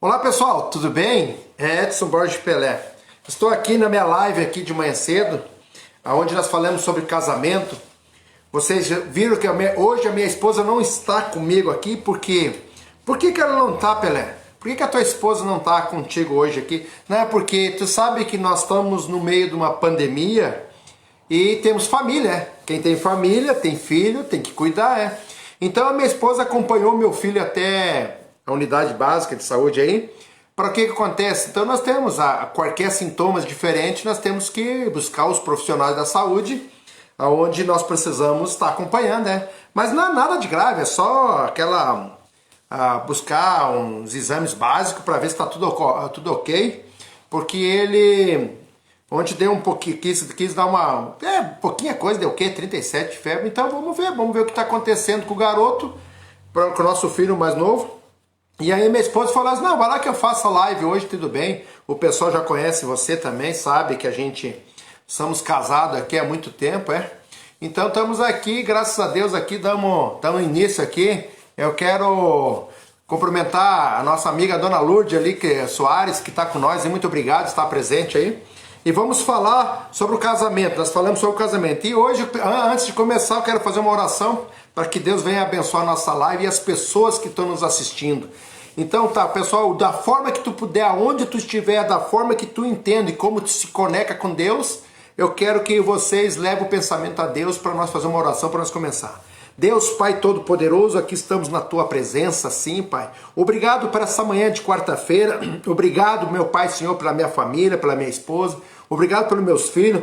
Olá pessoal, tudo bem? É Edson Borges Pelé. Estou aqui na minha live aqui de manhã cedo, onde nós falamos sobre casamento. Vocês viram que hoje a minha esposa não está comigo aqui, porque... Por que ela não está, Pelé? Por que a tua esposa não está contigo hoje aqui? Não é porque tu sabe que nós estamos no meio de uma pandemia e temos família. Quem tem família, tem filho, tem que cuidar, Então a minha esposa acompanhou meu filho até a unidade básica de saúde aí. Para que acontece? Então nós temos qualquer sintomas diferentes, nós temos que buscar os profissionais da saúde, aonde nós precisamos estar acompanhando, Mas não é nada de grave, é só buscar uns exames básicos para ver se está tudo ok, porque ele ontem deu um pouquinho, quis dar uma pouquinha coisa, deu o quê? 37 de febre, então vamos ver o que está acontecendo com o garoto, com o nosso filho mais novo. E aí minha esposa falou assim, não, vai lá que eu faço a live hoje, tudo bem. O pessoal já conhece você também, sabe que a gente somos casados aqui há muito tempo, Então estamos aqui, graças a Deus, aqui damos início aqui. Eu quero cumprimentar a nossa amiga Dona Lourdes ali, Soares, que está com nós, e muito obrigado por estar presente aí. E vamos falar sobre o casamento, nós falamos sobre o casamento. E hoje, antes de começar, eu quero fazer uma oração para que Deus venha abençoar a nossa live e as pessoas que estão nos assistindo. Então tá, pessoal, da forma que tu puder, aonde tu estiver, da forma que tu entende como tu se conecta com Deus, eu quero que vocês levem o pensamento a Deus para nós fazer uma oração, para nós começar. Deus, Pai Todo-Poderoso, aqui estamos na Tua presença, sim, Pai. Obrigado por essa manhã de quarta-feira. Obrigado, meu Pai, Senhor, pela minha família, pela minha esposa. Obrigado pelos meus filhos.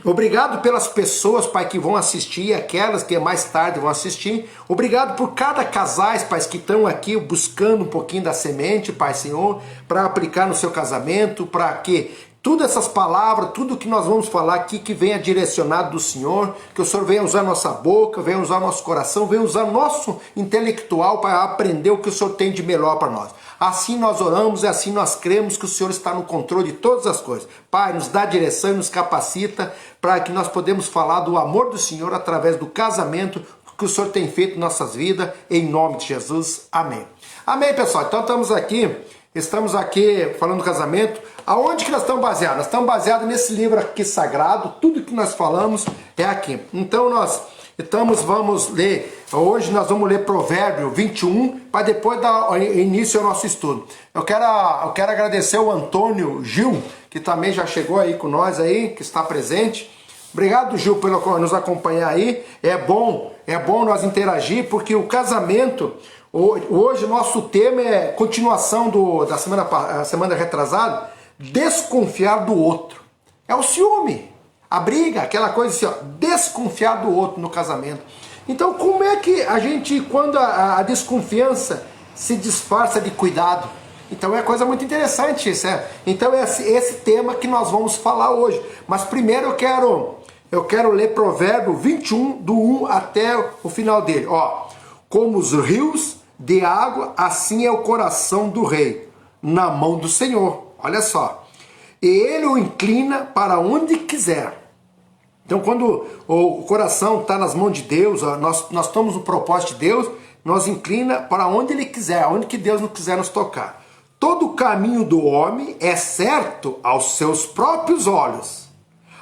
Obrigado pelas pessoas, Pai, que vão assistir, aquelas que mais tarde vão assistir. Obrigado por cada casais, Pai, que estão aqui buscando um pouquinho da semente, Pai, Senhor, para aplicar no seu casamento, para que todas essas palavras, tudo que nós vamos falar aqui, que venha direcionado do Senhor, que o Senhor venha usar nossa boca, venha usar nosso coração, venha usar nosso intelectual para aprender o que o Senhor tem de melhor para nós. Assim nós oramos e assim nós cremos que o Senhor está no controle de todas as coisas. Pai, nos dá direção e nos capacita para que nós podemos falar do amor do Senhor através do casamento que o Senhor tem feito em nossas vidas, em nome de Jesus. Amém. Amém, pessoal. Então estamos aqui falando do casamento. Aonde que nós estamos baseados? Nós estamos baseados nesse livro aqui sagrado, tudo que nós falamos é aqui. Então vamos ler, hoje nós vamos ler Provérbio 21, para depois dar início ao nosso estudo. Eu quero agradecer o Antônio Gil, que também já chegou aí com nós aí, que está presente. Obrigado, Gil, por nos acompanhar aí. É bom nós interagir, porque o casamento... Hoje o nosso tema é continuação da semana retrasada, desconfiar do outro. É o ciúme, a briga, aquela coisa assim, desconfiar do outro no casamento. Então como é que a gente, quando a desconfiança se disfarça de cuidado? Então é coisa muito interessante isso, Então é esse tema que nós vamos falar hoje. Mas primeiro eu quero ler Provérbio 21, do 1 até o final dele. Como os rios de água, assim é o coração do rei, na mão do Senhor. Olha só. E ele o inclina para onde quiser. Então quando o coração está nas mãos de Deus, nós estamos no propósito de Deus, nos inclina para onde Ele quiser, onde que Deus não quiser nos tocar. Todo o caminho do homem é certo aos seus próprios olhos,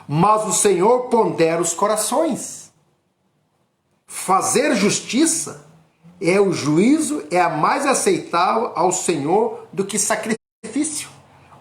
mas o Senhor pondera os corações. Fazer justiça é o juízo, é a mais aceitável ao Senhor do que sacrifício.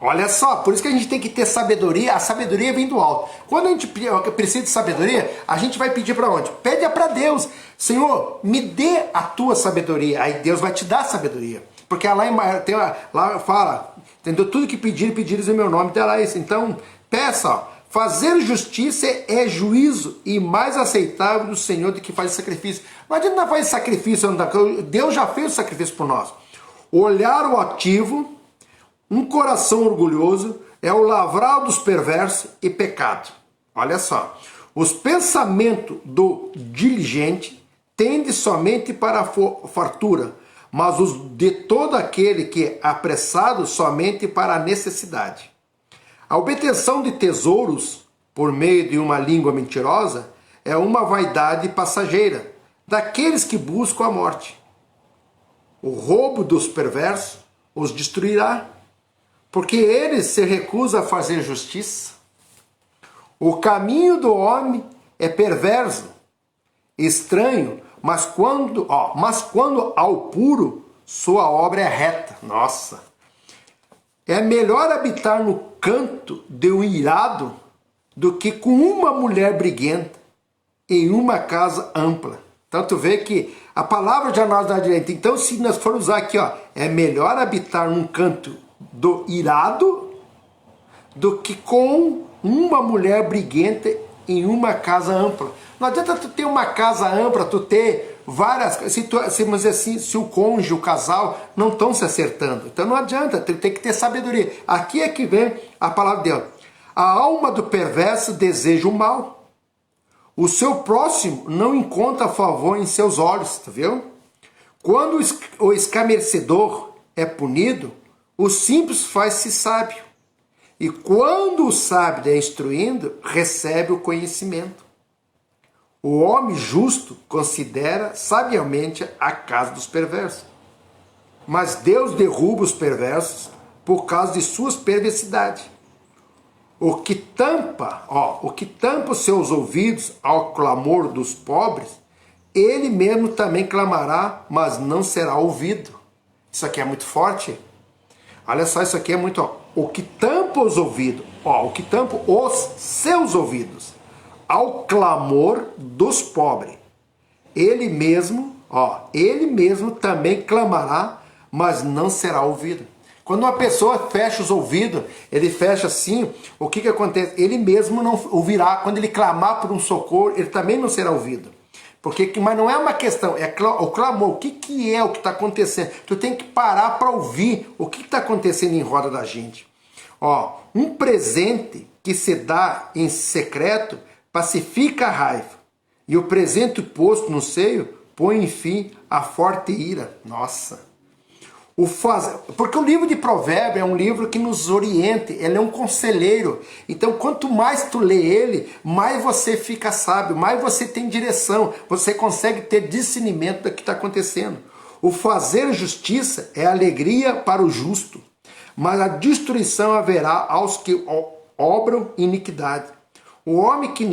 Olha só, por isso que a gente tem que ter sabedoria. A sabedoria vem do alto. Quando a gente precisa de sabedoria, a gente vai pedir para onde? Pede para Deus. Senhor, me dê a tua sabedoria. Aí Deus vai te dar sabedoria. Porque lá fala, entendeu? Tudo que pedires em meu nome, terá isso. Então, peça, fazer justiça é juízo e mais aceitável do Senhor do que fazer sacrifício. Não adianta fazer sacrifício, Deus já fez o sacrifício por nós. Olhar o ativo, um coração orgulhoso, é o lavrar dos perversos e pecado. Olha só, os pensamentos do diligente tendem somente para a fartura, mas os de todo aquele que é apressado somente para a necessidade. A obtenção de tesouros por meio de uma língua mentirosa é uma vaidade passageira daqueles que buscam a morte. O roubo dos perversos os destruirá, porque ele se recusa a fazer justiça. O caminho do homem é perverso, estranho, mas quando ao puro, sua obra é reta. Nossa! É melhor habitar no canto de um irado do que com uma mulher briguenta em uma casa ampla. Então tu vê que a palavra já nós dá direito. Então se nós formos usar aqui, é melhor habitar num canto do irado do que com uma mulher briguenta em uma casa ampla. Não adianta tu ter uma casa ampla, tu ter várias, se o cônjuge, o casal não estão se acertando. Então não adianta, tu tem que ter sabedoria. Aqui é que vem a palavra de Deus. A alma do perverso deseja o mal. O seu próximo não encontra favor em seus olhos, tá vendo? Quando o escarnecedor é punido, o simples faz-se sábio. E quando o sábio é instruído, recebe o conhecimento. O homem justo considera sabiamente a casa dos perversos. Mas Deus derruba os perversos por causa de suas perversidades. O que tampa os seus ouvidos ao clamor dos pobres, ele mesmo também clamará, mas não será ouvido. Isso aqui é muito forte. Olha só, isso aqui é muito... O que tampa os ouvidos, o que tampa os seus ouvidos ao clamor dos pobres. Ele mesmo também clamará, mas não será ouvido. Quando uma pessoa fecha os ouvidos, ele fecha assim, o que acontece? Ele mesmo não ouvirá. Quando ele clamar por um socorro, ele também não será ouvido. Mas não é uma questão, é o clamor. O que é o que está acontecendo? Tu tem que parar para ouvir o que está acontecendo em roda da gente. Um presente que se dá em secreto pacifica a raiva. E o presente posto no seio põe fim à forte ira. Nossa! Porque o livro de Provérbios é um livro que nos orienta, ele é um conselheiro. Então, quanto mais tu lê ele, mais você fica sábio, mais você tem direção, você consegue ter discernimento do que está acontecendo. O fazer justiça é alegria para o justo, mas a destruição haverá aos que obram iniquidade. O homem que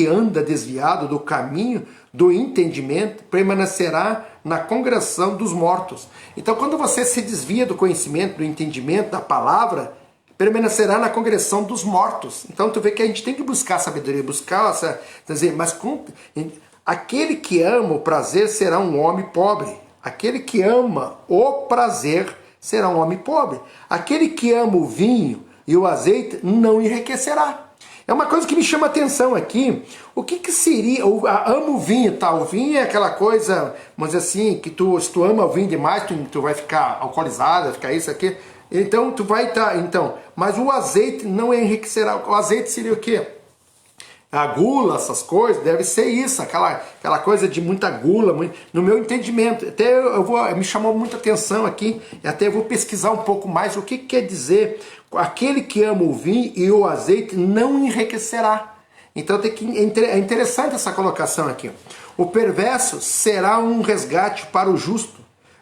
anda desviado do caminho do entendimento permanecerá na congregação dos mortos. Então, quando você se desvia do conhecimento, do entendimento, da palavra, permanecerá na congregação dos mortos. Então, tu vê que a gente tem que buscar sabedoria, aquele que ama o prazer será um homem pobre. Aquele que ama o prazer será um homem pobre. Aquele que ama o vinho e o azeite não enriquecerá. É uma coisa que me chama a atenção aqui. O que seria? Amo o vinho, tá? O vinho é aquela coisa, mas assim, que se tu ama o vinho demais, tu vai ficar alcoolizado, vai ficar isso aqui. Então tu vai estar. Mas o azeite não enriquecerá. O azeite seria o quê? A gula, essas coisas, deve ser isso, aquela coisa de muita gula, no meu entendimento. Até me chamou muita atenção aqui, e até eu vou pesquisar um pouco mais o que quer dizer aquele que ama o vinho e o azeite não enriquecerá. Então é interessante essa colocação aqui. O perverso será um resgate para o justo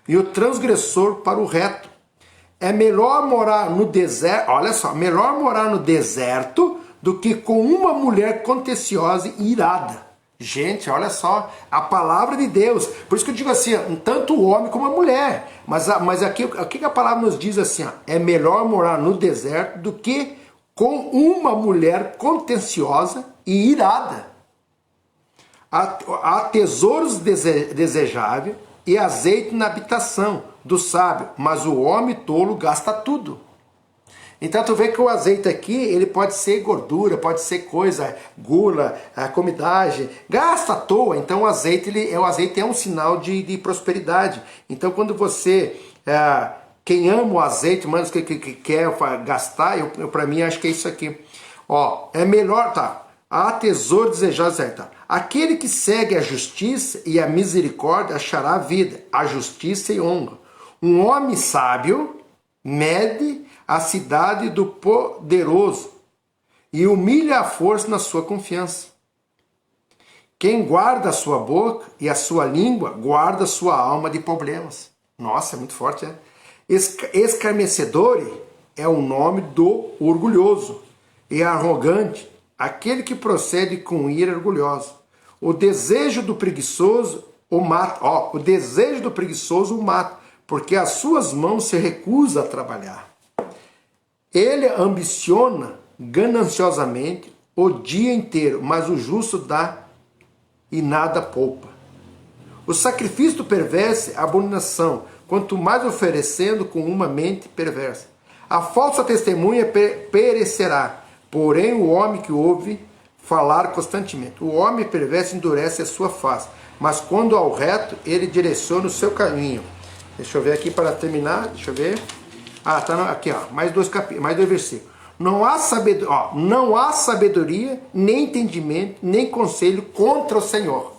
e o transgressor para o reto. É melhor morar no deserto, olha só, melhor morar no deserto do que com uma mulher contenciosa e irada. Gente, olha só, a palavra de Deus. Por isso que eu digo assim, tanto o homem como a mulher. Mas aqui, o que a palavra nos diz assim? É melhor morar no deserto do que com uma mulher contenciosa e irada. Há tesouros desejáveis e azeite na habitação do sábio, mas o homem tolo gasta tudo. Então tu vê que o azeite aqui, ele pode ser gordura, pode ser coisa, gula, comidagem, gasta à toa. Então o azeite é um sinal de prosperidade. Então quando você, quem ama o azeite, mas que quer gastar, para mim acho que é isso aqui. É melhor, tá? Há tesouro desejado, certo? Aquele que segue a justiça e a misericórdia achará vida, a justiça e honra. Um homem sábio mede a cidade do poderoso e humilha a força na sua confiança. Quem guarda a sua boca e a sua língua, guarda a sua alma de problemas. Nossa, é muito forte, né? Escarnecedor é o nome do orgulhoso e arrogante, aquele que procede com ira orgulhosa. O desejo do preguiçoso o mata. Ó, o desejo do preguiçoso o mata, porque as suas mãos se recusam a trabalhar. Ele ambiciona gananciosamente o dia inteiro, mas o justo dá e nada poupa. O sacrifício do perverso é abominação, quanto mais oferecendo com uma mente perversa. A falsa testemunha perecerá, porém o homem que ouve falar constantemente. O homem perverso endurece a sua face, mas quando ao reto, ele direciona o seu caminho. Deixa eu ver aqui para terminar, deixa eu ver. Ah, tá aqui, ó, mais dois versículos. Não há sabedoria, nem entendimento, nem conselho contra o Senhor.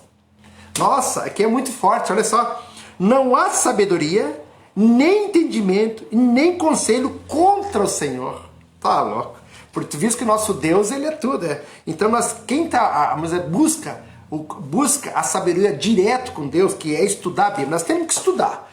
Nossa, aqui é muito forte, olha só. Não há sabedoria, nem entendimento, nem conselho contra o Senhor. Tá louco. Porque tu visto que nosso Deus, ele é tudo. Então, busca a sabedoria direto com Deus, que é estudar a Bíblia. Nós temos que estudar.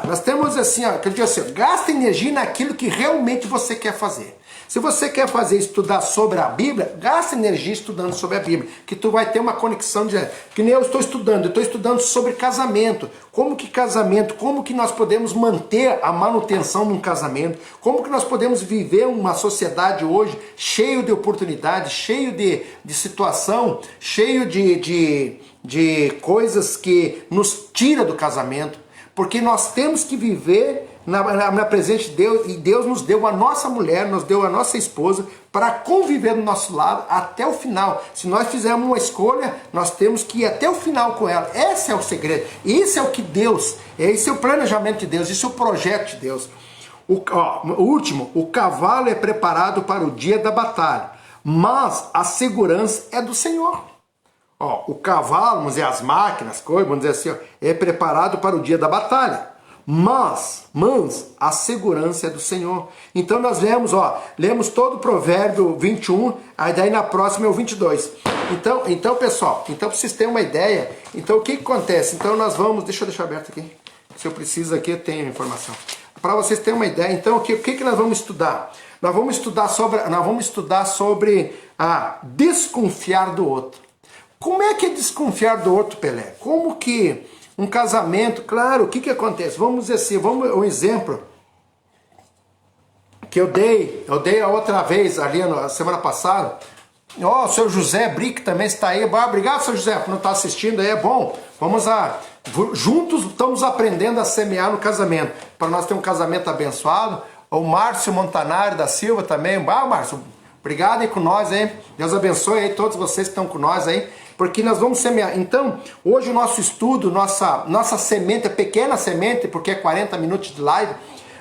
Nós temos assim, ó, que eu digo assim, gasta energia naquilo que realmente você quer fazer. Se você quer estudar sobre a Bíblia, gasta energia estudando sobre a Bíblia, que tu vai ter uma conexão direta. Que nem eu estou estudando sobre casamento. Como que nós podemos manter a manutenção de um casamento? Como que nós podemos viver uma sociedade hoje cheio de oportunidades, cheio de situação, cheio de coisas que nos tira do casamento? Porque nós temos que viver na presença de Deus, e Deus nos deu a nossa mulher, nos deu a nossa esposa para conviver do nosso lado até o final. Se nós fizermos uma escolha, nós temos que ir até o final com ela. Esse é o segredo. Esse é o que Deus, esse é o planejamento de Deus, esse é o projeto de Deus. O último, o cavalo é preparado para o dia da batalha, mas a segurança é do Senhor. O cavalo, vamos dizer, as máquinas, vamos dizer assim, é preparado para o dia da batalha. Mas a segurança é do Senhor. Então nós lemos todo o provérbio 21, aí daí na próxima é o 22. Então pessoal, para vocês terem uma ideia, então o que acontece? Então nós vamos, deixa eu deixar aberto aqui, se eu preciso aqui eu tenho informação. Para vocês terem uma ideia, então o que nós vamos estudar? Nós vamos estudar sobre desconfiar do outro. Como é que é desconfiar do outro, Pelé? Como que um casamento, claro, o que acontece? Vamos dizer assim, um exemplo que eu dei a outra vez, ali na semana passada. O seu José Brick também está aí. Obrigado, seu José, por não estar assistindo aí, é bom. Juntos estamos aprendendo a semear no casamento, para nós ter um casamento abençoado. O Márcio Montanari da Silva também. Márcio, obrigado aí com nós, hein? Deus abençoe aí todos vocês que estão com nós aí, porque nós vamos semear. Então, hoje o nosso estudo, nossa semente, a pequena semente, porque é 40 minutos de live,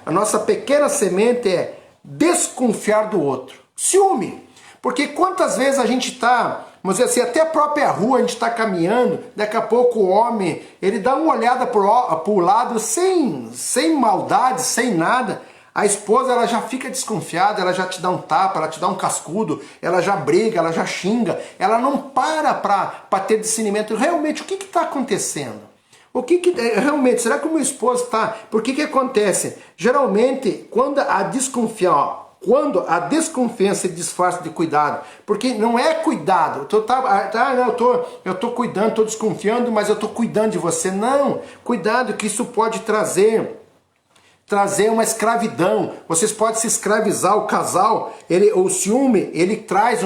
a nossa pequena semente é desconfiar do outro. Ciúme. Porque quantas vezes a gente está, vamos dizer assim, até a própria rua, a gente está caminhando, daqui a pouco o homem, ele dá uma olhada para o lado, sem maldade, sem nada. A esposa, ela já fica desconfiada, ela já te dá um tapa, ela te dá um cascudo, ela já briga, ela já xinga, ela não para ter discernimento. Realmente, o que está acontecendo? Realmente, será que o meu esposo está? Por que acontece? Geralmente, quando a desconfiança se disfarça de cuidado, porque não é cuidado, eu estou cuidando, estou desconfiando, mas eu estou cuidando de você. Não, cuidado que isso pode trazer uma escravidão. Vocês podem se escravizar, o casal, o ciúme, ele traz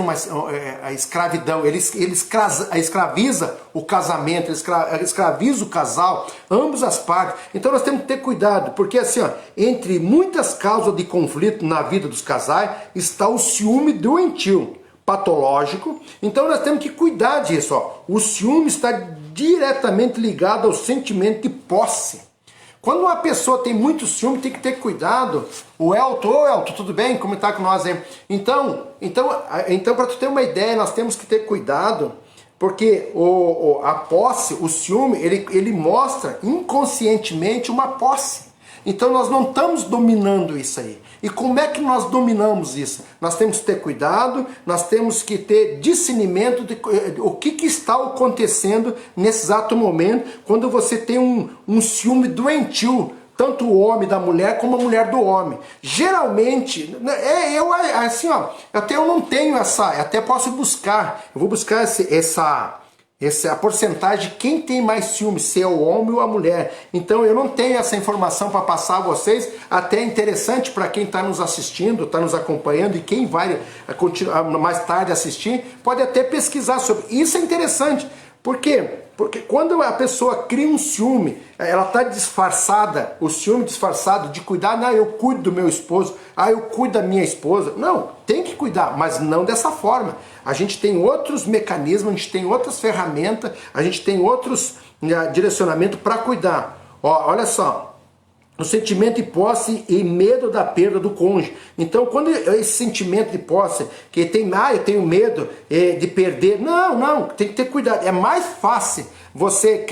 a escravidão, ele escraviza o casamento, ele escraviza o casal, ambas as partes. Então nós temos que ter cuidado, porque assim, entre muitas causas de conflito na vida dos casais, está o ciúme doentio, patológico. Então nós temos que cuidar disso. O ciúme está diretamente ligado ao sentimento de posse. Quando uma pessoa tem muito ciúme, tem que ter cuidado. O Elton, tudo bem? Como está com nós aí? Então para tu ter uma ideia, nós temos que ter cuidado, porque a posse, o ciúme, ele mostra inconscientemente uma posse. Então nós não estamos dominando isso aí. E como é que nós dominamos isso? Nós temos que ter cuidado, nós temos que ter discernimento de o que está acontecendo nesse exato momento, quando você tem um ciúme doentio, tanto o homem da mulher como a mulher do homem. Geralmente, assim, ó, eu não tenho até posso buscar, eu vou buscar essa é a porcentagem de quem tem mais ciúme, se é o homem ou a mulher. Então eu não tenho essa informação para passar a vocês, até é interessante para quem está nos assistindo, está nos acompanhando e quem vai continuar mais tarde assistir, pode até pesquisar sobre. Isso é interessante. Por quê? Porque quando a pessoa cria um ciúme, ela está disfarçada, o ciúme disfarçado de cuidar, não, eu cuido do meu esposo, eu cuido da minha esposa. Não, tem que cuidar, mas não dessa forma. A gente tem outros mecanismos, a gente tem outras ferramentas, a gente tem outros direcionamentos para cuidar. Olha só. O sentimento de posse e medo da perda do cônjuge. Então, quando esse sentimento de posse, que tem, eu tenho medo de perder, não, tem que ter cuidado. É mais fácil você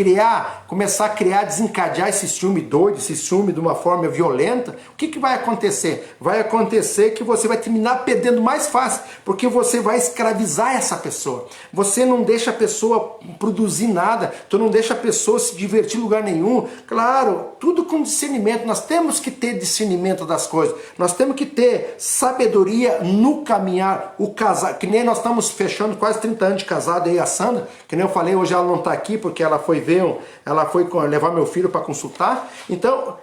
começar a criar, desencadear esse ciúme doido, esse ciúme de uma forma violenta. O que vai acontecer? Vai acontecer que você vai terminar perdendo mais fácil, porque você vai escravizar essa pessoa. Você não deixa a pessoa produzir nada, tu não deixa a pessoa se divertir em lugar nenhum. Claro, tudo com discernimento. Nós temos que ter discernimento das coisas. Nós temos que ter sabedoria no caminhar. O casar, que nem nós estamos fechando quase 30 anos de casado aí, a Sandra, que nem eu falei, hoje ela não está aqui porque ela foi levar meu filho para consultar. Então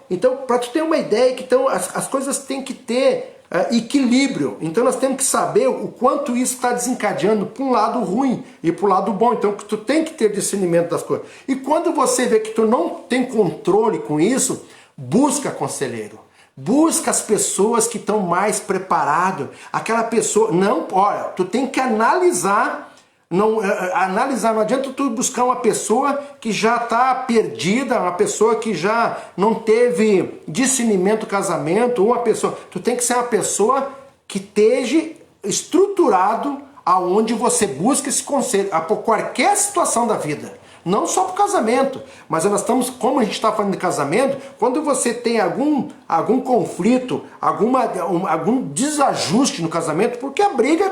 para tu ter uma ideia, que então, as coisas têm que ter equilíbrio. Então nós temos que saber o quanto isso está desencadeando para um lado ruim e para o lado bom. Então tu tem que ter discernimento das coisas. E quando você vê que tu não tem controle com isso, busca conselheiro. Busca as pessoas que estão mais preparadas. Aquela pessoa, olha, tu tem que analisar. Não adianta tu buscar uma pessoa que já está perdida, uma pessoa que já não teve discernimento do casamento, ou uma pessoa. Tu tem que ser uma pessoa que esteja estruturado aonde você busca esse conselho, por qualquer situação da vida. Não só para o casamento, mas nós estamos, como a gente está falando de casamento, quando você tem algum conflito, algum desajuste no casamento, porque a briga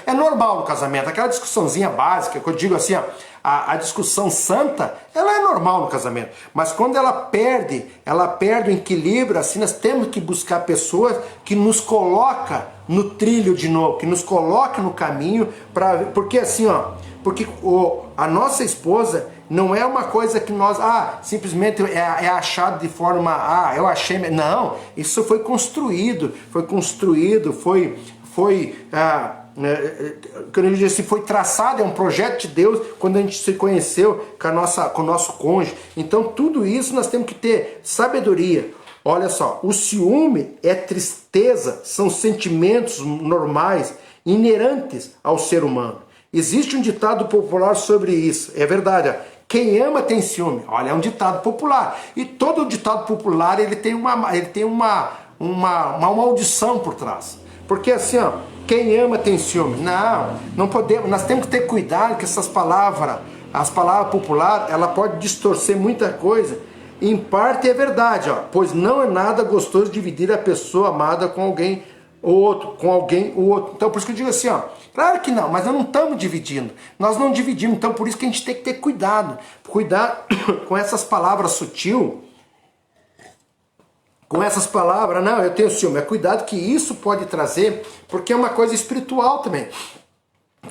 é normal no casamento, aquela discussãozinha básica, que eu digo assim, a discussão santa, ela é normal no casamento, mas quando ela perde o equilíbrio, assim, nós temos que buscar pessoas que nos colocam no trilho de novo, que nos colocam no caminho, porque assim, porque a nossa esposa não é uma coisa que nós, simplesmente é achado de forma, eu achei, não, isso foi construído, foi traçado, é um projeto de Deus quando a gente se conheceu com o nosso cônjuge. Então tudo isso nós temos que ter sabedoria. Olha só, o ciúme é tristeza, são sentimentos normais, inerentes ao ser humano. Existe um ditado popular sobre isso, é verdade. Quem ama tem ciúme. Olha, é um ditado popular. E todo ditado popular ele tem uma maldição por trás. Porque assim, quem ama tem ciúme. Não podemos. Nós temos que ter cuidado que as palavras populares, ela pode distorcer muita coisa. Em parte é verdade, pois não é nada gostoso dividir a pessoa amada com alguém ou outro. Então por isso que eu digo assim, claro que não, mas nós não estamos dividindo. Nós não dividimos, então por isso que a gente tem que ter cuidado. Cuidar com essas palavras sutil, com essas palavras, eu tenho ciúme. É cuidado que isso pode trazer, porque é uma coisa espiritual também.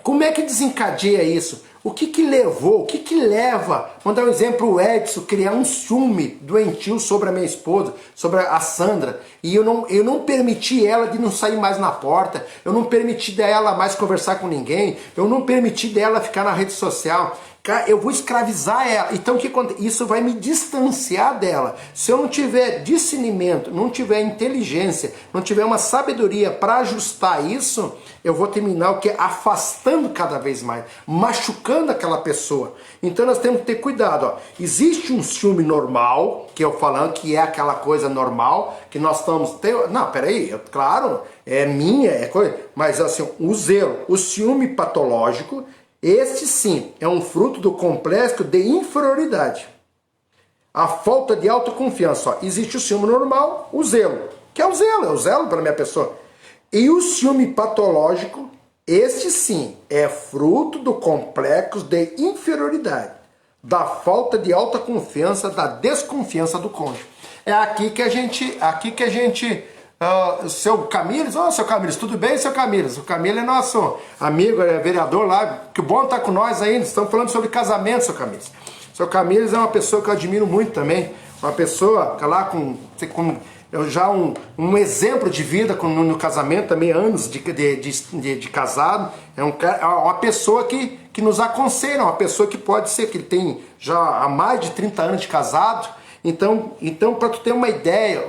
Como é que desencadeia isso? O que levou, o que leva, vamos dar um exemplo, o Edson criar um ciúme doentio sobre a minha esposa, sobre a Sandra, e eu não permiti ela de não sair mais na porta, eu não permiti dela mais conversar com ninguém, eu não permiti dela ficar na rede social. Eu vou escravizar ela. Então o que acontece? Isso vai me distanciar dela. Se eu não tiver discernimento, não tiver inteligência, não tiver uma sabedoria para ajustar isso, eu vou terminar afastando cada vez mais, machucando aquela pessoa. Então nós temos que ter cuidado. Existe um ciúme normal, que eu falando que é aquela coisa normal, que nós estamos... Não, peraí, claro, é minha, é coisa... Mas assim, o zelo, o ciúme patológico, este sim é um fruto do complexo de inferioridade. a falta de autoconfiança. Ó, existe o ciúme normal, o zelo, que é o zelo pela minha pessoa. E o ciúme patológico, este sim, é fruto do complexo de inferioridade, da falta de autoconfiança, da desconfiança do cônjuge. É aqui que a gente, seu Camilo, seu Camilo, tudo bem, seu Camilo? O Camilo é nosso amigo, é vereador lá, que bom estar com nós ainda, estamos falando sobre casamento, seu Camilo. Seu Camilo é uma pessoa que eu admiro muito também, uma pessoa lá com já um exemplo de vida no casamento, também anos de casado, é uma pessoa que nos aconselha, uma pessoa que pode ser, que ele tem já há mais de 30 anos de casado. Então para tu ter uma ideia,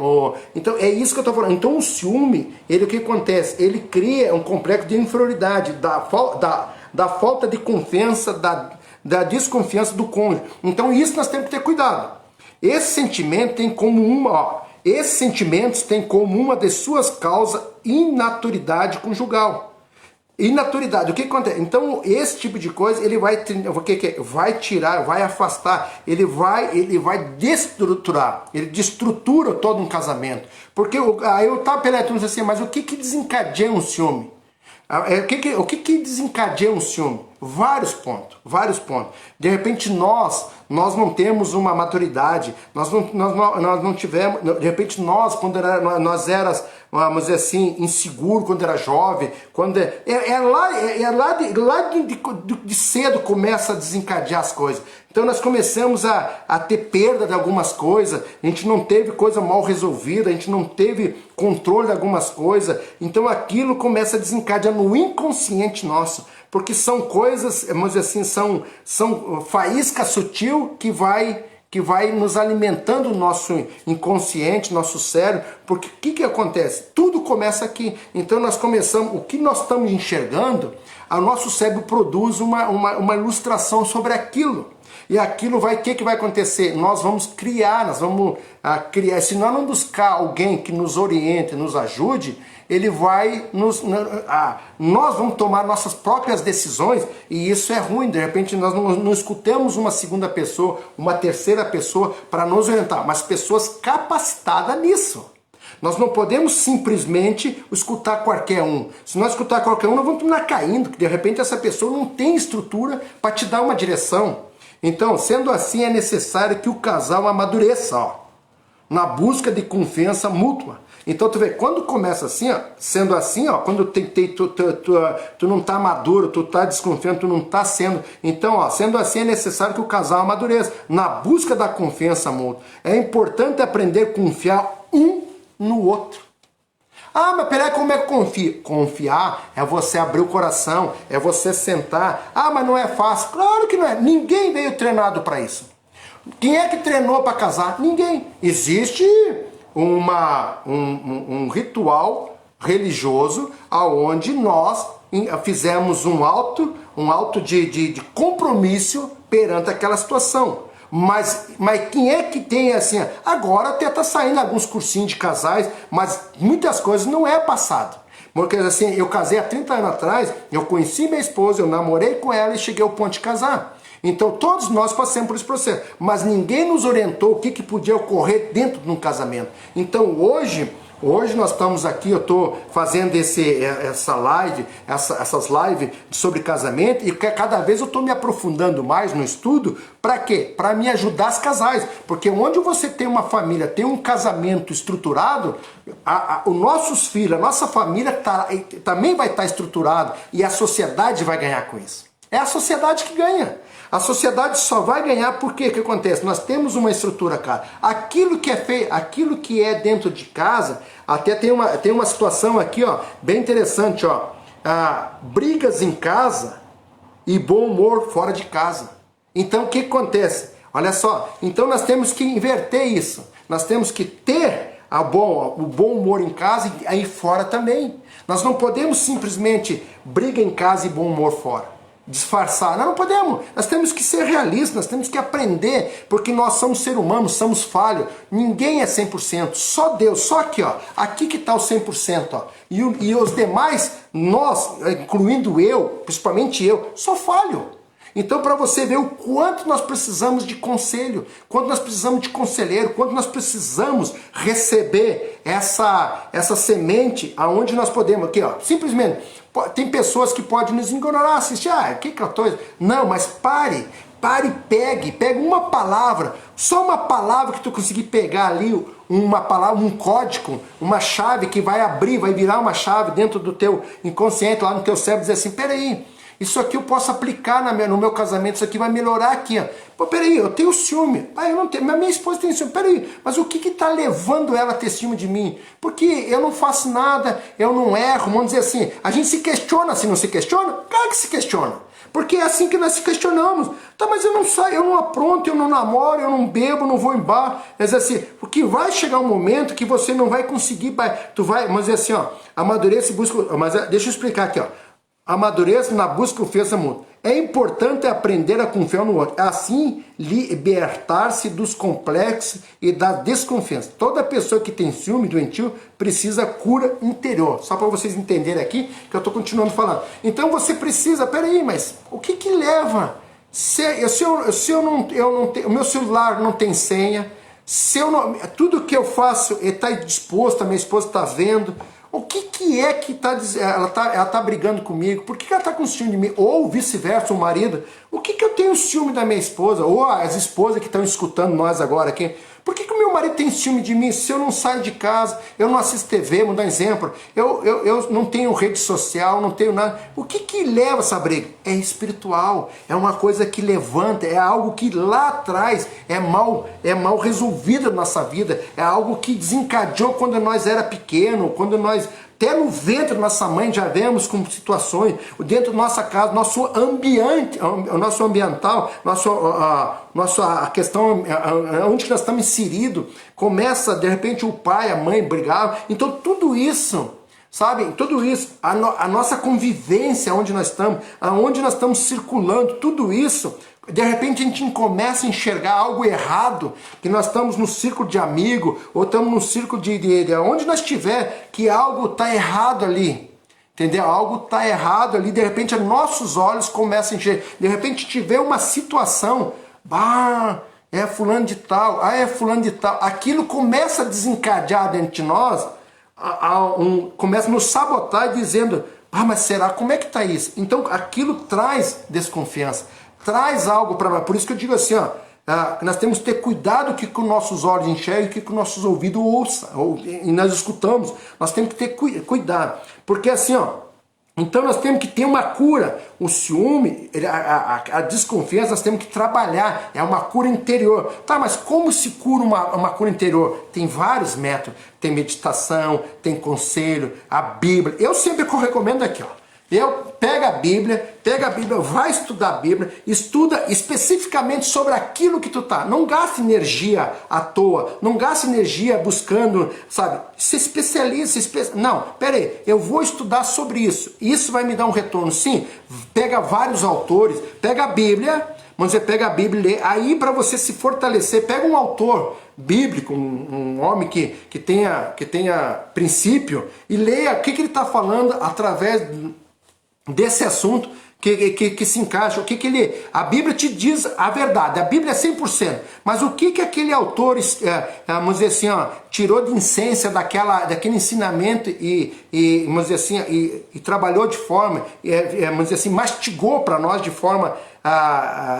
então é isso que eu estou falando. Então o ciúme, o que acontece? Ele cria um complexo de inferioridade, da falta de confiança, da desconfiança do cônjuge. Então isso nós temos que ter cuidado. Esse sentimento tem como esses sentimentos têm como uma de suas causas imaturidade conjugal. Imaturidade, o que acontece? Então esse tipo de coisa ele vai tirar, vai afastar, ele vai destruturar, ele destrutura todo um casamento. Porque aí eu estava perguntando assim, mas o que desencadeia um ciúme? O que desencadeia um ciúme? Vários pontos. De repente nós não temos uma maturidade, nós não tivemos, de repente quando nós éramos, vamos dizer assim, inseguro, quando era jovem, quando lá de cedo começa a desencadear as coisas. Então nós começamos a ter perda de algumas coisas, a gente não teve coisa mal resolvida, a gente não teve controle de algumas coisas, então aquilo começa a desencadear no inconsciente nosso, porque são coisas, vamos dizer assim, são faísca sutil que vai nos alimentando o nosso inconsciente, nosso cérebro, porque o que acontece? Tudo começa aqui. Então nós começamos, o que nós estamos enxergando, o nosso cérebro produz uma ilustração sobre aquilo. E aquilo vai, o que vai acontecer? Nós vamos criar, se nós não buscar alguém que nos oriente, nos ajude, ele vai nós vamos tomar nossas próprias decisões e isso é ruim. De repente nós não escutamos uma segunda pessoa, uma terceira pessoa para nos orientar, mas pessoas capacitadas nisso. Nós não podemos simplesmente escutar qualquer um. Se nós escutar qualquer um, nós vamos terminar caindo, porque de repente essa pessoa não tem estrutura para te dar uma direção. Então, sendo assim, é necessário que o casal amadureça, na busca de confiança mútua. Então, tu vê, quando começa assim, sendo assim, quando tu não tá maduro, tu tá desconfiando, tu não tá sendo... Então, sendo assim, é necessário que o casal amadureça, na busca da confiança mútua. É importante aprender a confiar um no outro. Mas peraí, como é que confia? Confiar é você abrir o coração, é você sentar. Mas não é fácil. Claro que não é. Ninguém veio treinado para isso. Quem é que treinou para casar? Ninguém. Existe um ritual religioso aonde nós fizemos um auto de compromisso perante aquela situação. Mas quem é que tem assim? Agora até tá saindo alguns cursinhos de casais, mas muitas coisas não é passado. Porque assim, eu casei há 30 anos atrás, eu conheci minha esposa, eu namorei com ela e cheguei ao ponto de casar. Então todos nós passamos por esse processo, mas ninguém nos orientou o que podia ocorrer dentro de um casamento. Então hoje nós estamos aqui, eu estou fazendo essas lives sobre casamento e cada vez eu estou me aprofundando mais no estudo. Para quê? Para me ajudar os casais. Porque onde você tem uma família, tem um casamento estruturado, os nossos filhos, a nossa família também vai estar estruturado e a sociedade vai ganhar com isso. É a sociedade que ganha. A sociedade só vai ganhar porque o que acontece? Nós temos uma estrutura, cara. Aquilo que é feio, aquilo que é dentro de casa, até tem uma situação aqui, bem interessante, brigas em casa e bom humor fora de casa. Então o que acontece? Olha só, então nós temos que inverter isso. Nós temos que ter o bom humor em casa e aí fora também. Nós não podemos simplesmente briga em casa e bom humor fora. Disfarçar, não podemos, nós temos que ser realistas, nós temos que aprender, porque nós somos seres humanos, somos falhos, ninguém é 100%, só Deus, só aqui que está o 100%, e os demais, nós, incluindo eu, principalmente eu, sou falho. Então, para você ver o quanto nós precisamos de conselho, quanto nós precisamos de conselheiro, quanto nós precisamos receber essa semente aonde nós podemos, aqui ó, simplesmente, tem pessoas que podem nos ignorar, assistir, o que eu tô... Não, mas pare e pegue uma palavra, só uma palavra que tu conseguir pegar ali, uma palavra, um código, uma chave que vai abrir, vai virar uma chave dentro do teu inconsciente, lá no teu cérebro, dizer assim, peraí, isso aqui eu posso aplicar no meu casamento, isso aqui vai melhorar aqui, ó. Pô, peraí, eu tenho ciúme. Eu não tenho, mas minha esposa tem ciúme. Peraí, mas o que está levando ela a ter ciúme de mim? Porque eu não faço nada, eu não erro, vamos dizer assim. A gente se questiona, se não se questiona? Claro que se questiona. Porque é assim que nós se questionamos. Tá, mas eu não saio, eu não apronto, eu não namoro, eu não bebo, não vou em bar. Mas assim, porque vai chegar um momento que você não vai conseguir, tu vai, vamos dizer assim, ó, amadureça e busca, mas deixa eu explicar aqui, ó. Amadureça na busca ofensa mútua. É importante aprender a confiar no outro, assim libertar-se dos complexos e da desconfiança. Toda pessoa que tem ciúme doentio precisa cura interior. Só para vocês entenderem aqui que eu estou continuando falando. Então você precisa, peraí, mas o que leva? Se eu não tenho, o meu celular não tem senha, se eu não, tudo que eu faço está disposto, a minha esposa está vendo. O que é que ela tá brigando comigo? Por que ela está com ciúme de mim? Ou vice-versa, o marido. O que eu tenho ciúme da minha esposa? Ou as esposas que estão escutando nós agora aqui. Por que o meu marido tem ciúme de mim se eu não saio de casa, eu não assisto TV, vou dar um exemplo, eu não tenho rede social, não tenho nada. O que leva essa briga? É espiritual, é uma coisa que levanta, é algo que lá atrás é mal resolvido na nossa vida, é algo que desencadeou quando nós era pequeno, quando nós... Até no ventre da nossa mãe já vemos com situações, dentro da nossa casa, nosso ambiente, o nosso ambiental, a questão onde nós estamos inseridos, começa de repente o pai, a mãe brigar. Então tudo isso, sabe, tudo isso, a nossa convivência onde nós estamos, aonde nós estamos circulando, tudo isso, de repente a gente começa a enxergar algo errado, que nós estamos no círculo de amigo, ou estamos no círculo de onde nós estiver, que algo está errado ali, entendeu? Algo está errado ali, de repente nossos olhos começam a enxergar, de repente tiver uma situação, é fulano de tal, é fulano de tal, aquilo começa a desencadear dentro de nós, começa a nos sabotar dizendo, mas será, como é que está isso? Então aquilo traz desconfiança, traz algo para nós. Por isso que eu digo assim, ó, nós temos que ter cuidado com o que os nossos olhos enxergam e o que os nossos ouvidos ouçam, e nós escutamos. Nós temos que ter cuidado. Porque assim, ó, então nós temos que ter uma cura. O ciúme, a desconfiança, nós temos que trabalhar. É uma cura interior. Tá, mas como se cura uma cura interior? Tem vários métodos. Tem meditação, tem conselho, a Bíblia. Eu sempre recomendo aqui, ó. Pega a Bíblia, vai estudar a Bíblia, estuda especificamente sobre aquilo que tu tá. Não gaste energia à toa, não gaste energia buscando, sabe? Se especializa, não, pera aí, eu vou estudar sobre isso. Isso vai me dar um retorno. Sim, pega vários autores, pega a Bíblia, vamos dizer, pega a Bíblia e lê. Aí para você se fortalecer, pega um autor bíblico, um homem que tenha princípio, e leia o que ele está falando através desse assunto que se encaixa, a Bíblia te diz a verdade, a Bíblia é 100%, mas o que aquele autor, vamos dizer assim, ó, tirou de essência daquele ensinamento e vamos dizer assim, e trabalhou de forma, vamos dizer assim, mastigou para nós de forma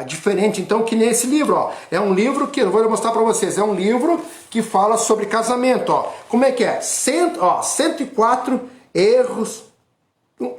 diferente. Então, que nesse livro, ó, é um livro que eu vou mostrar para vocês, é um livro que fala sobre casamento, ó. Como é que é? 104 erros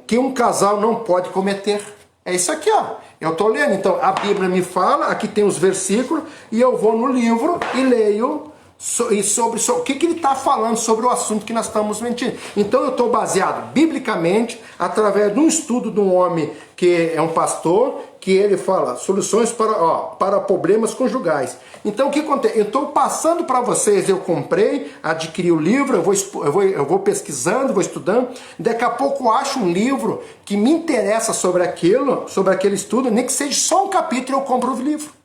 que um casal não pode cometer. É isso aqui, ó. Eu tô lendo, então a Bíblia me fala, aqui tem os versículos, e eu vou no livro e leio sobre o que ele está falando sobre o assunto que nós estamos mentindo. Então eu estou baseado biblicamente, através de um estudo de um homem que é um pastor, que ele fala soluções para problemas conjugais. Então o que acontece? Eu estou passando para vocês, eu comprei, adquiri o livro, eu vou pesquisando, vou estudando, daqui a pouco eu acho um livro que me interessa sobre aquele estudo, nem que seja só um capítulo, eu compro o livro.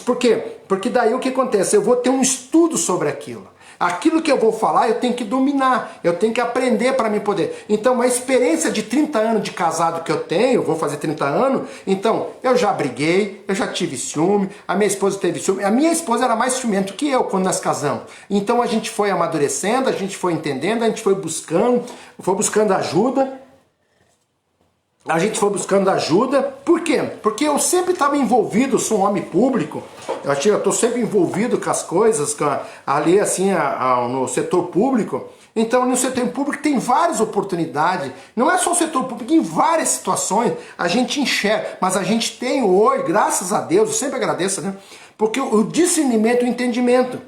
Por quê? Porque daí o que acontece? Eu vou ter um estudo sobre aquilo. Aquilo que eu vou falar, eu tenho que dominar, eu tenho que aprender para me poder. Então, a experiência de 30 anos de casado que eu tenho, vou fazer 30 anos, então, eu já briguei, eu já tive ciúme, a minha esposa teve ciúme. A minha esposa era mais ciumento que eu quando nós casamos. Então, a gente foi amadurecendo, a gente foi entendendo, a gente foi buscando ajuda. A gente foi buscando ajuda, por quê? Porque eu sempre estava envolvido, eu sou um homem público, eu estou sempre envolvido com as coisas, ali assim, no setor público. Então no setor público tem várias oportunidades, não é só o setor público, em várias situações a gente enxerga, mas a gente tem hoje, graças a Deus, eu sempre agradeço, né? Porque o discernimento, o entendimento.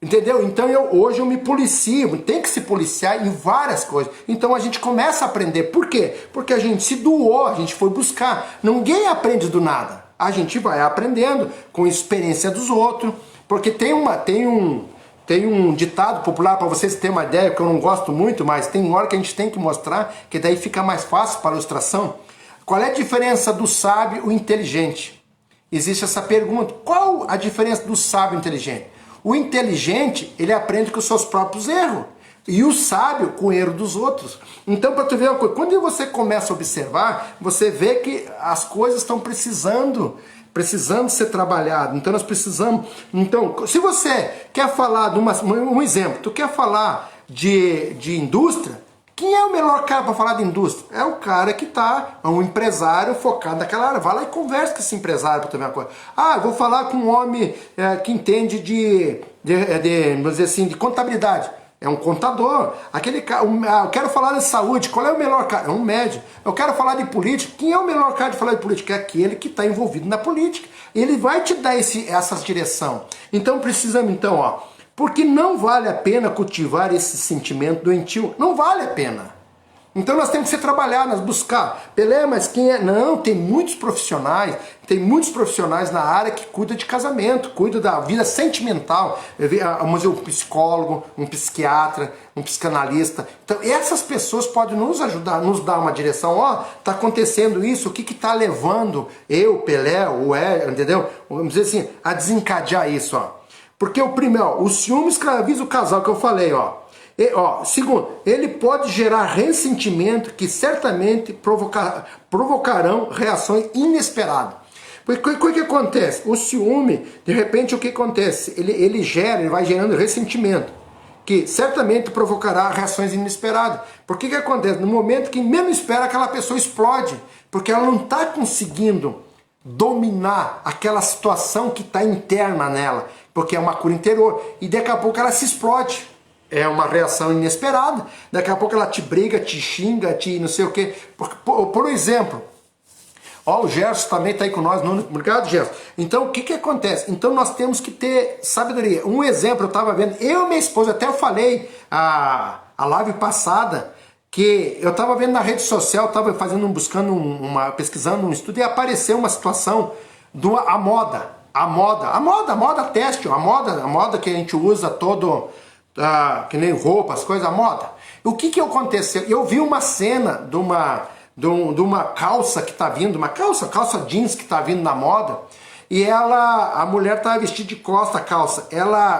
Entendeu? Então hoje eu me policio, tem que se policiar em várias coisas. Então a gente começa a aprender. Por quê? Porque a gente se doou, a gente foi buscar. Ninguém aprende do nada. A gente vai aprendendo com a experiência dos outros. Porque tem um ditado popular, para vocês terem uma ideia, que eu não gosto muito, mas tem hora que a gente tem que mostrar, que daí fica mais fácil para a ilustração. Qual é a diferença do sábio e o inteligente? Existe essa pergunta. Qual a diferença do sábio e inteligente? O inteligente, ele aprende com os seus próprios erros. E o sábio com o erro dos outros. Então, para tu ver uma coisa, quando você começa a observar, você vê que as coisas estão precisando ser trabalhadas. Então, nós precisamos... Então, se você quer falar de um exemplo, tu quer falar de indústria, quem é o melhor cara para falar de indústria? É o cara que é um empresário focado naquela área. Vai lá e conversa com esse empresário para tu ver uma coisa. Ah, eu vou falar com um homem que entende vamos dizer assim, de contabilidade. É um contador. Aquele cara, eu quero falar de saúde. Qual é o melhor cara? É um médico. Eu quero falar de política. Quem é o melhor cara de falar de política? É aquele que está envolvido na política. Ele vai te dar essas direção. Então precisamos, porque não vale a pena cultivar esse sentimento doentio. Não vale a pena. Então nós temos que ser trabalhados, buscar. Pelé, mas quem é? Não, tem muitos profissionais na área que cuidam de casamento, cuidam da vida sentimental. Vamos dizer, um psicólogo, um psiquiatra, um psicanalista. Então essas pessoas podem nos ajudar, nos dar uma direção. Tá acontecendo isso, o que está levando Pelé, entendeu? Vamos dizer assim, a desencadear isso, Porque o ciúme escraviza o casal, que eu falei, segundo, ele pode gerar ressentimento que certamente provocarão reações inesperadas. Porque o que acontece? O ciúme, de repente, o que acontece? Ele vai gerando ressentimento, que certamente provocará reações inesperadas. Por que acontece? No momento que menos espera, aquela pessoa explode, porque ela não está conseguindo dominar aquela situação que está interna nela, porque é uma cura interior, e daqui a pouco ela se explode. É uma reação inesperada. Daqui a pouco ela te briga, te xinga, te não sei o quê. Por exemplo, o Gerson também está aí com nós. Obrigado, Gerson. Então, o que acontece? Então, nós temos que ter sabedoria. Um exemplo, eu estava vendo, eu e minha esposa, até eu falei a live passada, que eu estava vendo na rede social, estava pesquisando um estudo, e apareceu uma situação a moda têxtil, a moda que a gente usa que nem roupa, as coisas, a moda. O que aconteceu? Eu vi uma cena de uma calça que está vindo, uma calça jeans que está vindo na moda, e a mulher estava vestida de costa a calça,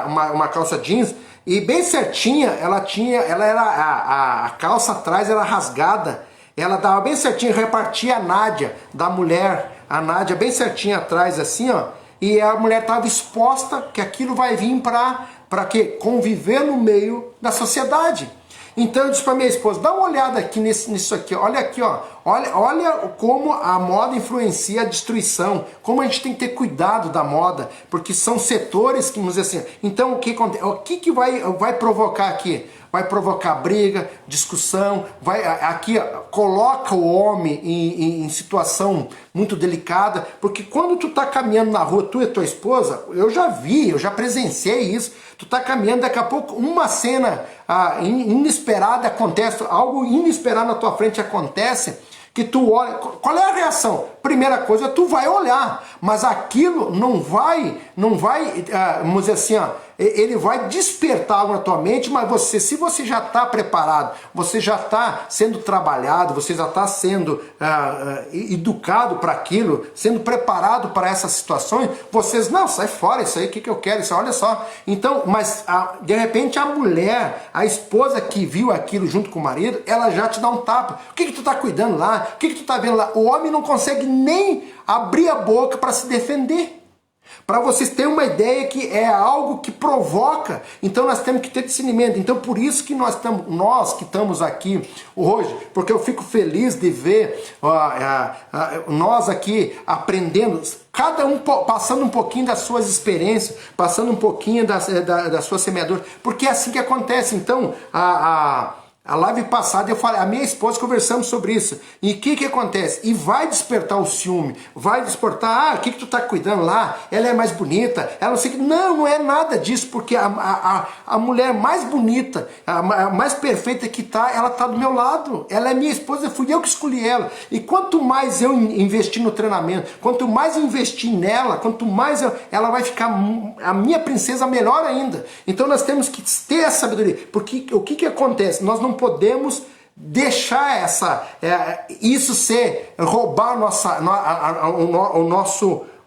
uma calça jeans, e bem certinha, a calça atrás era rasgada, ela dava bem certinho, repartia a nádia da mulher, a nádia bem certinha atrás assim, e a mulher estava exposta, que aquilo vai vir para quê? Conviver no meio da sociedade. Então eu disse para minha esposa, dá uma olhada aqui nisso aqui, olha aqui, olha como a moda influencia a destruição, como a gente tem que ter cuidado da moda, porque são setores que, vamos dizer assim, então o que vai provocar aqui? Vai provocar briga, discussão, coloca o homem em situação muito delicada, porque quando tu tá caminhando na rua, tu e tua esposa, eu já presenciei isso, tu tá caminhando, daqui a pouco uma cena inesperada acontece, algo inesperado na tua frente acontece, que tu olha, qual é a reação? Primeira coisa, tu vai olhar, mas aquilo não vai, vamos dizer assim, ele vai despertar algo na tua mente, mas você, se você já está preparado, você já está sendo trabalhado, você já está sendo educado para aquilo, sendo preparado para essas situações, vocês, não, sai fora, isso aí, o que eu quero, isso, olha só. Então, mas de repente a mulher, a esposa que viu aquilo junto com o marido, ela já te dá um tapa. O que tu está cuidando lá? O que tu está vendo lá? O homem não consegue nem abrir a boca para se defender. Para vocês terem uma ideia que é algo que provoca, então nós temos que ter discernimento. Então por isso que nós que estamos aqui hoje, porque eu fico feliz de ver nós aqui aprendendo, cada um passando um pouquinho das suas experiências, passando um pouquinho da sua semeadura, porque é assim que acontece. Então a live passada eu falei, a minha esposa conversamos sobre isso. E o que acontece? E vai despertar o ciúme, vai despertar, o que tu tá cuidando lá? Ela é mais bonita, ela não sei o que. Não, não é nada disso, porque a mulher mais bonita, a mais perfeita que tá, ela tá do meu lado. Ela é minha esposa, fui eu que escolhi ela. E quanto mais eu investir no treinamento, quanto mais eu investir nela, quanto mais ela vai ficar a minha princesa melhor ainda. Então nós temos que ter essa sabedoria. Porque o que acontece? Nós não podemos deixar isso roubar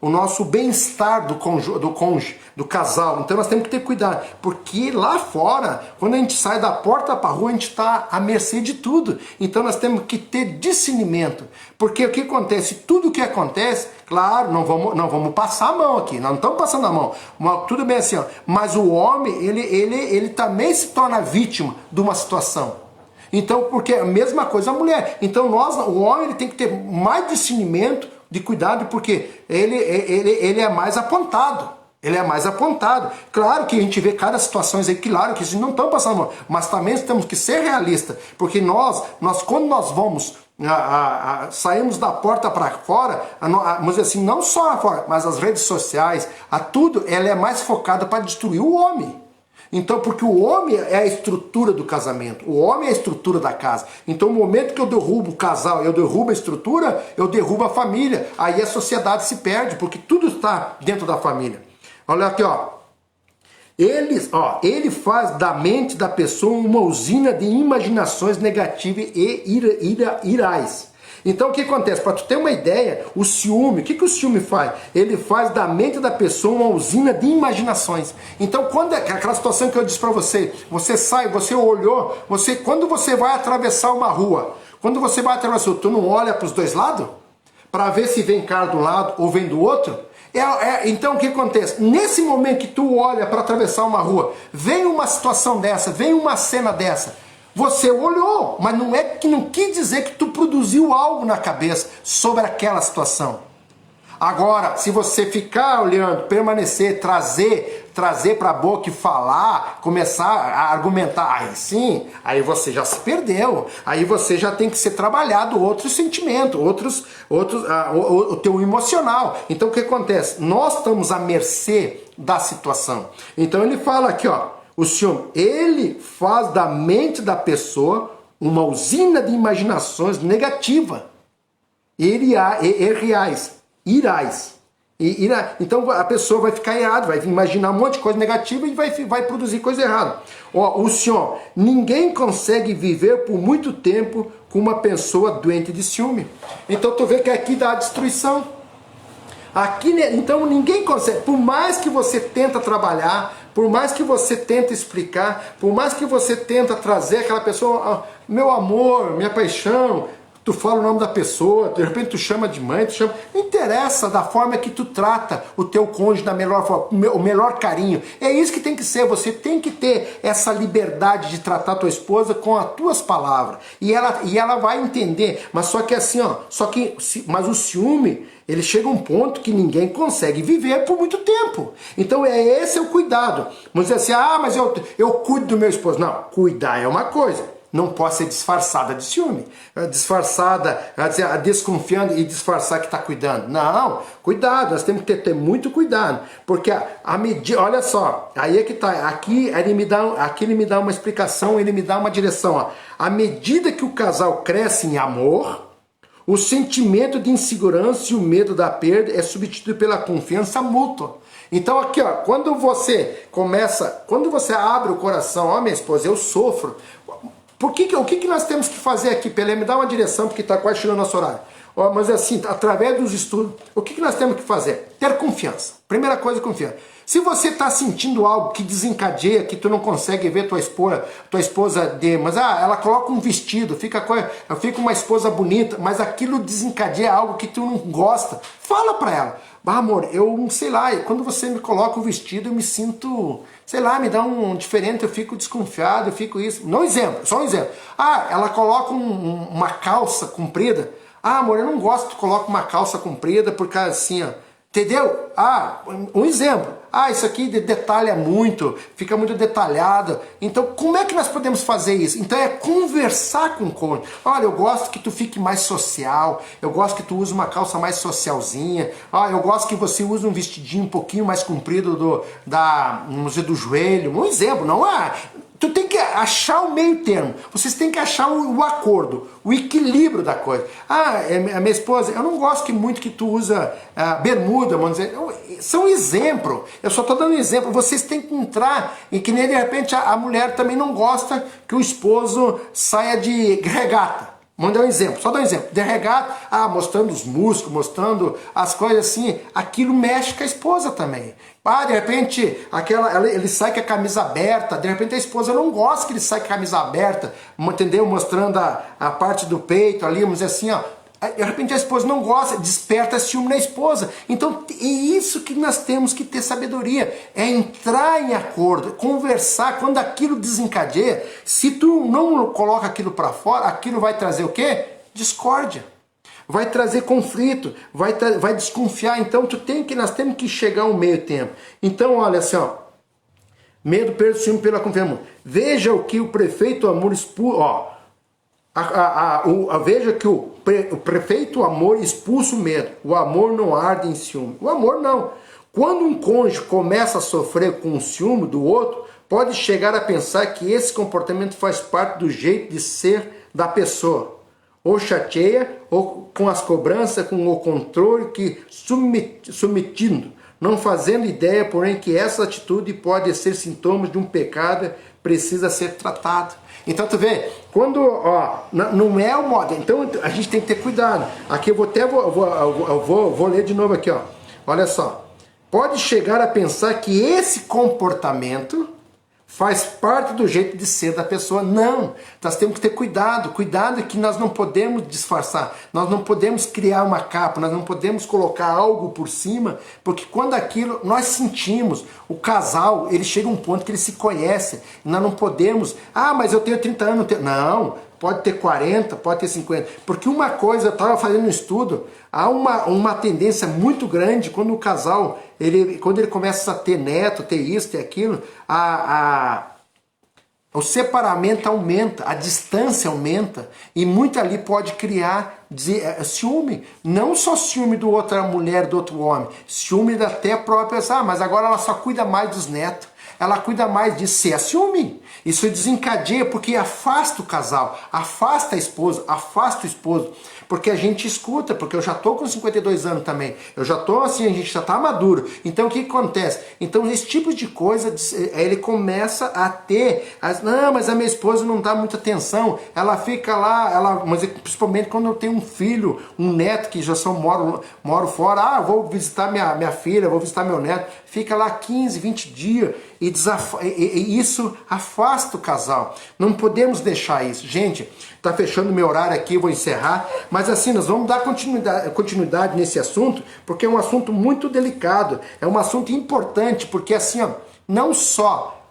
o nosso bem-estar do cônjuge, do casal. Então nós temos que ter cuidado, porque lá fora, quando a gente sai da porta para a rua, a gente está à mercê de tudo. Então nós temos que ter discernimento, porque o que acontece? Tudo o que acontece, claro, não vamos passar a mão aqui, nós não estamos passando a mão, tudo bem assim, ó, mas o homem, ele também se torna vítima de uma situação. Então, porque é a mesma coisa a mulher. Então o homem ele tem que ter mais discernimento, de cuidado, porque ele é mais apontado. Ele é mais apontado. Claro que a gente vê cada situação aí, claro que isso não estão passando mal, mas também temos que ser realistas, porque nós quando nós vamos saímos da porta para fora, vamos dizer assim, não só lá fora, mas as redes sociais, tudo, ela é mais focada para destruir o homem. Então, porque o homem é a estrutura do casamento, o homem é a estrutura da casa. Então, no momento que eu derrubo o casal, eu derrubo a estrutura, eu derrubo a família. Aí a sociedade se perde, porque tudo está dentro da família. Olha aqui, ó. Ele faz da mente da pessoa uma usina de imaginações negativas e irais. Então o que acontece? Para tu ter uma ideia, o ciúme, o que o ciúme faz? Ele faz da mente da pessoa uma usina de imaginações. Então quando aquela situação que eu disse para você, você sai, você olhou, quando você vai atravessar uma rua, quando você vai atravessar, tu não olha para os dois lados? Para ver se vem carro de um lado ou vem do outro? Então o que acontece? Nesse momento que tu olha para atravessar uma rua, vem uma situação dessa, vem uma cena dessa, você olhou, mas não quis dizer que tu produziu algo na cabeça sobre aquela situação. Agora, se você ficar olhando, permanecer, trazer para a boca e falar, começar a argumentar, aí sim, aí você já se perdeu. Aí você já tem que ser trabalhado outros sentimentos, o teu emocional. Então o que acontece? Nós estamos à mercê da situação. Então ele fala aqui, ó, o ciúme, ele faz da mente da pessoa uma usina de imaginações negativa, irais. Então a pessoa vai ficar errada, vai imaginar um monte de coisa negativa e vai produzir coisa errada. O ciúme, ninguém consegue viver por muito tempo com uma pessoa doente de ciúme. Então tu vê que aqui dá a destruição. Então ninguém consegue, por mais que você tenta trabalhar, por mais que você tenta explicar, por mais que você tenta trazer aquela pessoa, meu amor, minha paixão, tu fala o nome da pessoa, de repente tu chama de mãe, não interessa da forma que tu trata o teu cônjuge da melhor forma, o melhor carinho. É isso que tem que ser, você tem que ter essa liberdade de tratar a tua esposa com as tuas palavras. E ela vai entender, mas só que assim, mas o ciúme, ele chega a um ponto que ninguém consegue viver por muito tempo. Então esse é o cuidado. Vamos dizer assim, mas eu cuido do meu esposo. Não, cuidar é uma coisa. Não pode ser disfarçada de ciúme. Disfarçada, desconfiando e disfarçar que está cuidando. Não, cuidado, nós temos que ter muito cuidado. Porque a medida, olha só, aí é que está, aqui ele me dá uma explicação, ele me dá uma direção. À medida que o casal cresce em amor, O sentimento de insegurança e o medo da perda é substituído pela confiança mútua. Então aqui, ó, quando você abre o coração, ó, minha esposa, eu sofro. O que nós temos que fazer aqui, Pelé? Me dá uma direção, porque está quase chegando nosso horário. Ó, mas assim, através dos estudos, o que nós temos que fazer? Ter confiança. Primeira coisa, confiança. Se você está sentindo algo que desencadeia, que tu não consegue ver tua esposa mas ela coloca um vestido, fica uma esposa bonita, mas aquilo desencadeia algo que tu não gosta, fala para ela. Amor, eu sei lá, quando você me coloca o vestido, eu me sinto, sei lá, me dá um diferente, eu fico desconfiado, eu fico isso. Só um exemplo. Ela coloca uma calça comprida. Amor, eu não gosto que tu coloca uma calça comprida, porque assim, ó, entendeu? Um exemplo. Isso aqui detalha muito, fica muito detalhado. Então, como é que nós podemos fazer isso? Então, é conversar com o cônjuge. Olha, eu gosto que tu fique mais social, eu gosto que tu use uma calça mais socialzinha, eu gosto que você use um vestidinho um pouquinho mais comprido vamos dizer, do joelho. Um exemplo, não é... Tu tem que achar o meio termo. Vocês têm que achar o acordo, o equilíbrio da coisa. A minha esposa, eu não gosto muito que tu usa bermuda, vamos dizer. São exemplos. Eu só estou dando exemplo. Vocês têm que entrar e que nem de repente a mulher também não gosta que o esposo saia de regata. Vamos dar um exemplo, só dar um exemplo. De regata, mostrando os músculos, mostrando as coisas assim, aquilo mexe com a esposa também. De repente, ele sai com a camisa aberta, de repente a esposa não gosta que ele saia com a camisa aberta, entendeu? Mostrando a parte do peito ali, vamos dizer assim, ó. De repente a esposa não gosta, desperta ciúme na esposa. Então é isso que nós temos que ter sabedoria, é entrar em acordo, conversar. Quando aquilo desencadeia, se tu não coloca aquilo para fora, aquilo vai trazer o quê? Discórdia, vai trazer conflito, vai desconfiar. Então nós temos que chegar ao meio tempo. Então olha assim, ó, medo, perda, ciúme pela confiança. Veja o que o prefeito amor expulsa, veja que o prefeito amor expulsa o medo. O amor não arde em ciúme. O amor não. Quando um cônjuge começa a sofrer com o ciúme do outro, pode chegar a pensar que esse comportamento faz parte do jeito de ser da pessoa. Ou chateia, ou com as cobranças, com o controle que submetindo, não fazendo ideia, porém, que essa atitude pode ser sintomas de um pecado, precisa ser tratado. Então tu vê, quando não é o modo, então a gente tem que ter cuidado. Aqui eu vou ler de novo aqui, ó. Olha só. Pode chegar a pensar que esse comportamento faz parte do jeito de ser da pessoa. Não, nós temos que ter cuidado que nós não podemos disfarçar, nós não podemos criar uma capa, nós não podemos colocar algo por cima, porque quando aquilo nós sentimos, o casal, ele chega a um ponto que ele se conhece, nós não podemos, mas eu tenho 30 anos, não, pode ter 40, pode ter 50, porque uma coisa, eu estava fazendo um estudo, há uma tendência muito grande quando o casal, quando ele começa a ter neto, ter isso, ter aquilo, o separamento aumenta, a distância aumenta, e muito ali pode criar ciúme, não só ciúme do outra mulher, do outro homem, ciúme da até própria, mas agora ela só cuida mais dos netos, ela cuida mais de ser ciúme. Isso desencadeia porque afasta o casal, afasta a esposa, afasta o esposo. Porque a gente escuta, porque eu já estou com 52 anos também, eu já estou assim, a gente já está maduro. Então o que acontece? Então esse tipo de coisa, ele começa a ter, não, mas a minha esposa não dá muita atenção, ela fica lá, mas principalmente quando eu tenho um filho, um neto que já moro fora, eu vou visitar minha filha, vou visitar meu neto, fica lá 15, 20 dias, e isso afasta o casal. Não podemos deixar isso. Gente, está fechando meu horário aqui, vou encerrar, mas assim, nós vamos dar continuidade nesse assunto, porque é um assunto muito delicado, é um assunto importante, porque assim, não só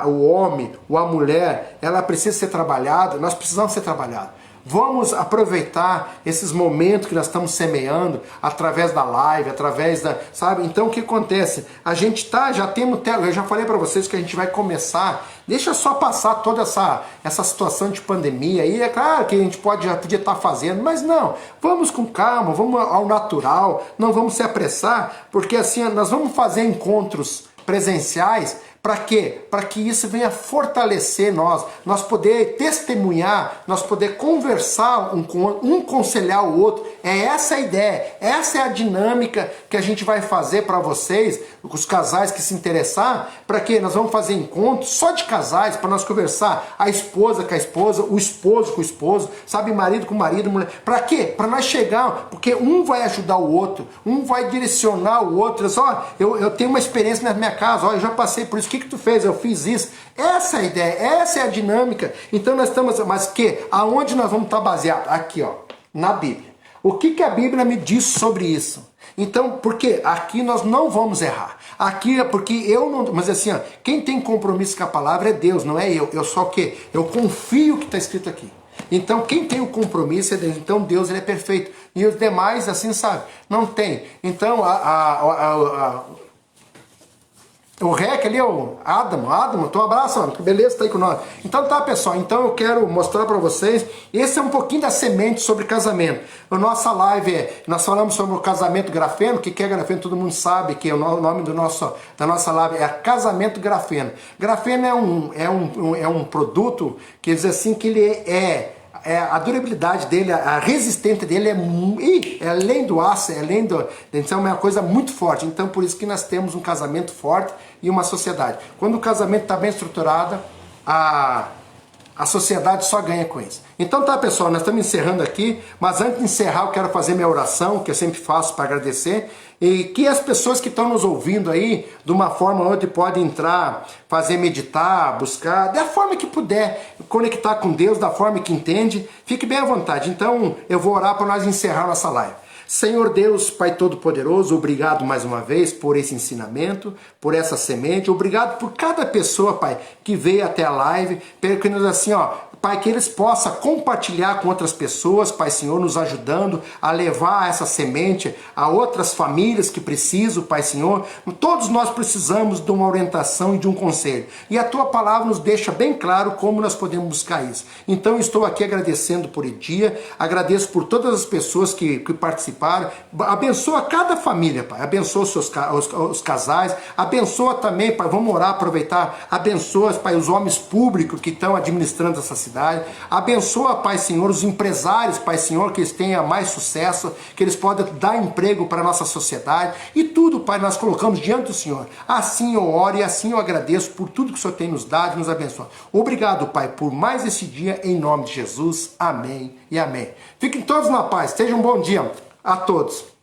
o homem ou a mulher, ela precisa ser trabalhada, nós precisamos ser trabalhados. Vamos aproveitar esses momentos que nós estamos semeando através da live, através da, sabe? Então o que acontece? A gente eu já falei para vocês que a gente vai começar, deixa só passar toda essa situação de pandemia aí, é claro que a gente já podia estar fazendo, mas não, vamos com calma, vamos ao natural, não vamos se apressar, porque assim, nós vamos fazer encontros presenciais, Para quê? Para que isso venha fortalecer nós poder testemunhar, nós poder conversar um conselhar o outro. É essa a ideia, essa é a dinâmica que a gente vai fazer para vocês, os casais que se interessar. Para quê? Nós vamos fazer encontros só de casais, para nós conversar, a esposa com a esposa, o esposo com o esposo, sabe, marido com marido, mulher. Para quê? Para nós chegar, porque um vai ajudar o outro, um vai direcionar o outro. Ó, eu tenho uma experiência na minha casa, ó, eu já passei por isso, o que tu fez? Eu fiz isso. Essa é a ideia, essa é a dinâmica. Então nós estamos, mas aonde nós vamos estar baseados? Aqui, ó, na Bíblia. O que a Bíblia me diz sobre isso? Então, porque aqui nós não vamos errar. Aqui é porque eu não... Mas assim, ó, quem tem compromisso com a palavra é Deus, não é eu. Eu só que eu confio que está escrito aqui. Então, quem tem o compromisso é Deus. Então, Deus ele é perfeito. E os demais, assim, sabe? Não tem. Então, o REC ali é o Adamo, então um abraço, mano, que beleza, tá aí com nós. Então tá, pessoal, então eu quero mostrar para vocês, esse é um pouquinho da semente sobre casamento. A nossa live, nós falamos sobre o casamento grafeno. O que é grafeno? Todo mundo sabe que o nome da nossa live é casamento grafeno. Grafeno é um produto que diz assim que ele a durabilidade dele, a resistência dele é além do aço, então é uma coisa muito forte. Então por isso que nós temos um casamento forte e uma sociedade. Quando o casamento está bem estruturado, a sociedade só ganha com isso. Então tá, pessoal, nós estamos encerrando aqui, mas antes de encerrar eu quero fazer minha oração, que eu sempre faço para agradecer, e que as pessoas que estão nos ouvindo aí, de uma forma ou outra, podem entrar, fazer meditar, buscar, da forma que puder, conectar com Deus, da forma que entende, fique bem à vontade. Então eu vou orar para nós encerrar nossa live. Senhor Deus, Pai Todo-Poderoso, obrigado mais uma vez por esse ensinamento, por essa semente, obrigado por cada pessoa, Pai, que veio até a live, perguntando assim, ó, Pai, que eles possam compartilhar com outras pessoas, Pai Senhor, nos ajudando a levar essa semente a outras famílias que precisam, Pai Senhor. Todos nós precisamos de uma orientação e de um conselho. E a Tua palavra nos deixa bem claro como nós podemos buscar isso. Então estou aqui agradecendo por esse dia, agradeço por todas as pessoas que participaram. Abençoa cada família, Pai. Abençoa os casais. Abençoa também, Pai, vamos orar, aproveitar. Abençoa, Pai, os homens públicos que estão administrando essa cidade. Abençoa, Pai Senhor, os empresários, Pai Senhor, que eles tenham mais sucesso, que eles possam dar emprego para a nossa sociedade. E tudo, Pai, nós colocamos diante do Senhor. Assim eu oro e assim eu agradeço por tudo que o Senhor tem nos dado e nos abençoa. Obrigado, Pai, por mais esse dia, em nome de Jesus. Amém e amém. Fiquem todos na paz. Seja um bom dia a todos.